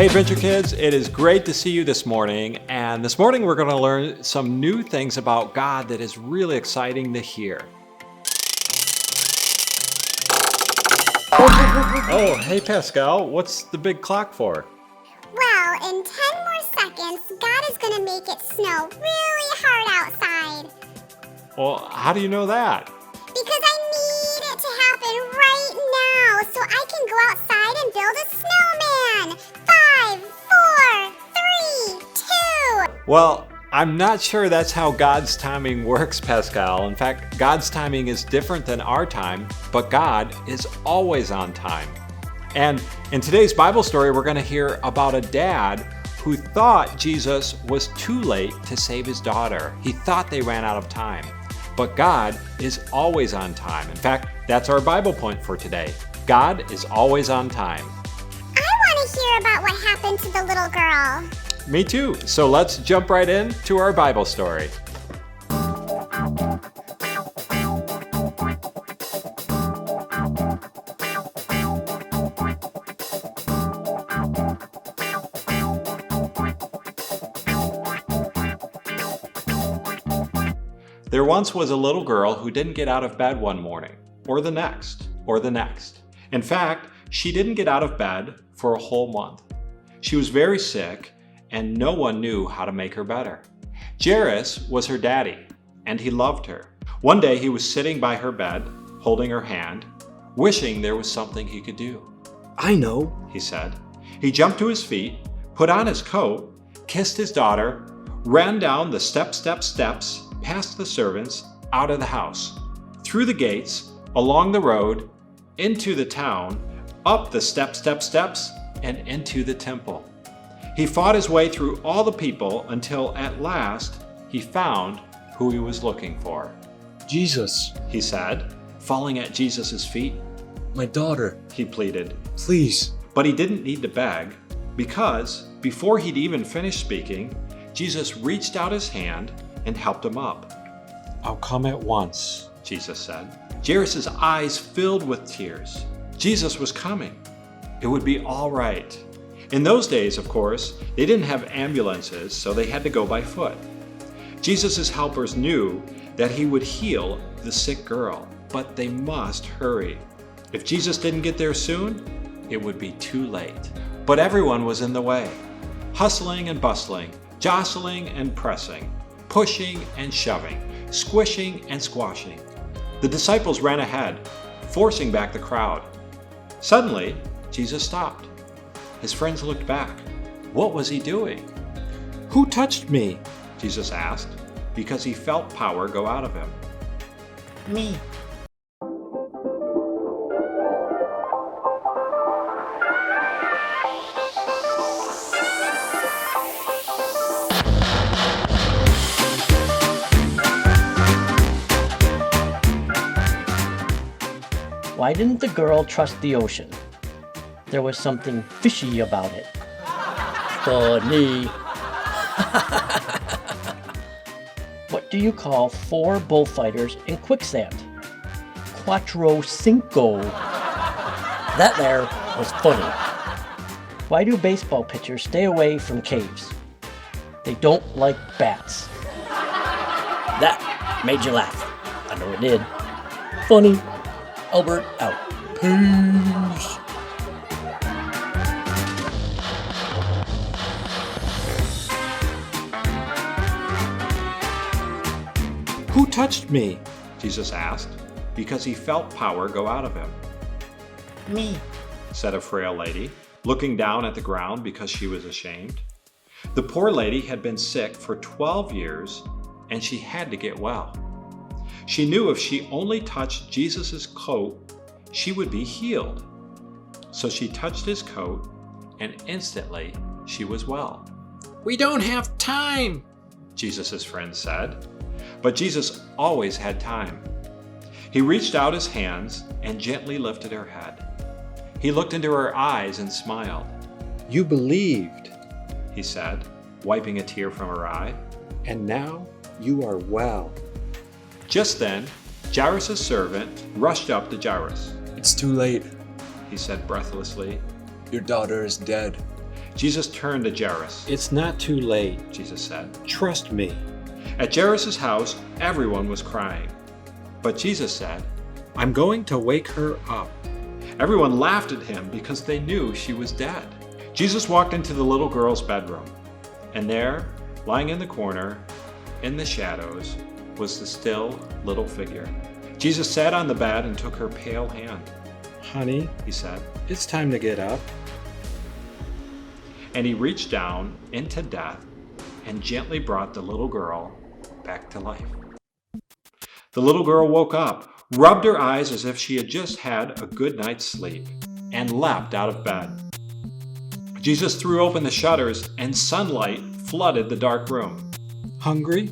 Hey Adventure Kids, it is great to see you this morning, and this morning we're going to learn some new things about God that is really exciting to hear. Oh, hey Pascal, what's the big clock for? Well, in 10 more seconds, God is going to make it snow really hard outside. Well, how do you know that? Because I need it to happen right now so I can go outside and build a snowman. 5, 4, 3, 2. Well, I'm not sure that's how God's timing works, Pascal. In fact, God's timing is different than our time, but God is always on time. And in today's Bible story, we're going to hear about a dad who thought Jesus was too late to save his daughter. He thought they ran out of time. But God is always on time. In fact, that's our Bible point for today. God is always on time. I want to hear about what happened to the little girl. Me too. So let's jump right in to our Bible story. There once was a little girl who didn't get out of bed one morning, or the next, or the next. In fact, she didn't get out of bed for a whole month. She was very sick, and no one knew how to make her better. Jairus was her daddy, and he loved her. One day he was sitting by her bed, holding her hand, wishing there was something he could do. I know, he said. He jumped to his feet, put on his coat, kissed his daughter, ran down the steps, past the servants, out of the house, through the gates, along the road, into the town, up the steps, and into the temple. He fought his way through all the people until at last he found who he was looking for. Jesus, he said, falling at Jesus' feet. My daughter, he pleaded. Please. But he didn't need to beg, because before he'd even finished speaking, Jesus reached out his hand and helped him up. I'll come at once, Jesus said. Jairus' eyes filled with tears. Jesus was coming. It would be all right. In those days, of course, they didn't have ambulances, so they had to go by foot. Jesus' helpers knew that he would heal the sick girl, but they must hurry. If Jesus didn't get there soon, it would be too late. But everyone was in the way, hustling and bustling, jostling and pressing, pushing and shoving, squishing and squashing. The disciples ran ahead, forcing back the crowd. Suddenly, Jesus stopped. His friends looked back. What was he doing? Who touched me? Jesus asked, because he felt power go out of him. Me. Why didn't the girl trust the ocean? There was something fishy about it. Funny. What do you call 4 bullfighters in quicksand? Cuatro cinco. That there was funny. Why do baseball pitchers stay away from caves? They don't like bats. That made you laugh. I know it did. Funny. Albert out. Peace. Who touched me? Jesus asked, because he felt power go out of him. Me, said a frail lady, looking down at the ground because she was ashamed. The poor lady had been sick for 12 years, and she had to get well. She knew if she only touched Jesus' coat, she would be healed. So she touched his coat, and instantly she was well. We don't have time, Jesus' friends said. But Jesus always had time. He reached out his hands and gently lifted her head. He looked into her eyes and smiled. You believed, he said, wiping a tear from her eye, and now you are well. Just then, Jairus' servant rushed up to Jairus. It's too late, he said breathlessly. Your daughter is dead. Jesus turned to Jairus. It's not too late. Jesus said. Trust me. At Jairus' house, everyone was crying. But Jesus said, I'm going to wake her up. Everyone laughed at him because they knew she was dead. Jesus walked into the little girl's bedroom, and there, lying in the corner, in the shadows, was the still little figure. Jesus sat on the bed and took her pale hand. Honey, He said, it's time to get up. and he reached down into death and gently brought the little girl back to life. The little girl woke up, rubbed her eyes as if she had just had a good night's sleep, and leapt out of bed. Jesus threw open the shutters, and sunlight flooded the dark room. Hungry?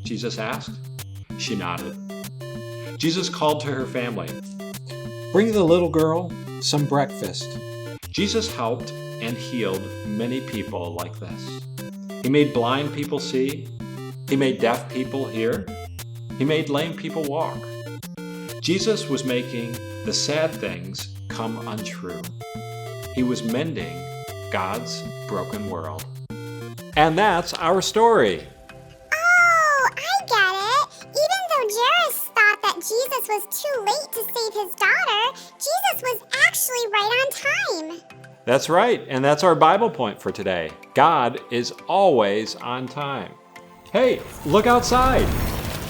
Jesus asked. She nodded. Jesus called to her family. Bring the little girl some breakfast. Jesus helped and healed many people like this. He made blind people see. He made deaf people hear. He made lame people walk. Jesus was making the sad things come untrue. He was mending God's broken world. And that's our story. Oh, I get it. Even though Jairus thought that Jesus was too late to save his daughter, Jesus was actually right on time. That's right, and that's our Bible point for today. God is always on time. Hey, look outside.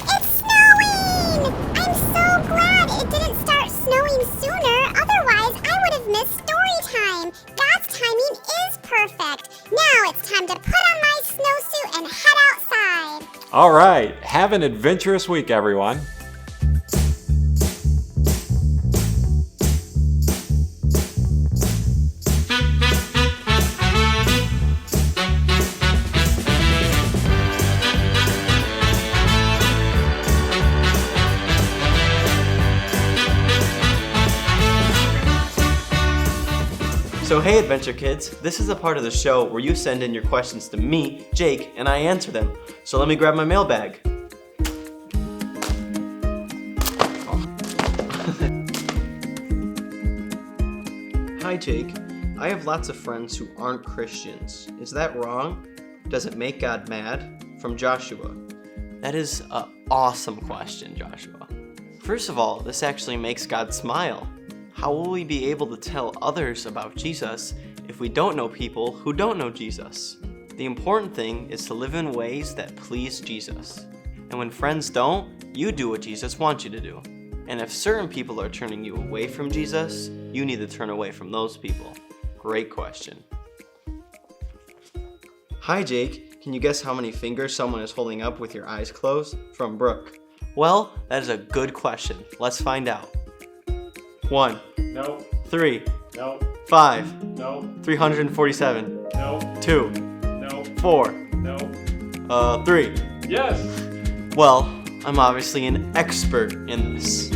It's snowing! I'm so glad it didn't start snowing sooner. Otherwise, I would have missed story time. God's timing is perfect. Now it's time to put on my snowsuit and head outside. All right, have an adventurous week, everyone. So hey Adventure Kids, this is a part of the show where you send in your questions to me, Jake, and I answer them. So let me grab my mailbag. Hi Jake, I have lots of friends who aren't Christians. Is that wrong? Does it make God mad? From Joshua. That is an awesome question, Joshua. First of all, this actually makes God smile. How will we be able to tell others about Jesus if we don't know people who don't know Jesus? The important thing is to live in ways that please Jesus. And when friends don't, you do what Jesus wants you to do. And if certain people are turning you away from Jesus, you need to turn away from those people. Great question. Hi Jake, can you guess how many fingers someone is holding up with your eyes closed? From Brooke. Well, that is a good question. Let's find out. 1, No, 3, no, 5, no, 347, no, 2, no, 4, no. 3. Yes! Well, I'm obviously an expert in this.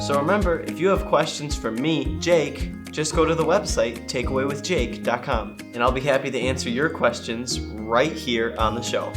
So remember, if you have questions for me, Jake, just go to the website, takeawaywithjake.com, and I'll be happy to answer your questions right here on the show.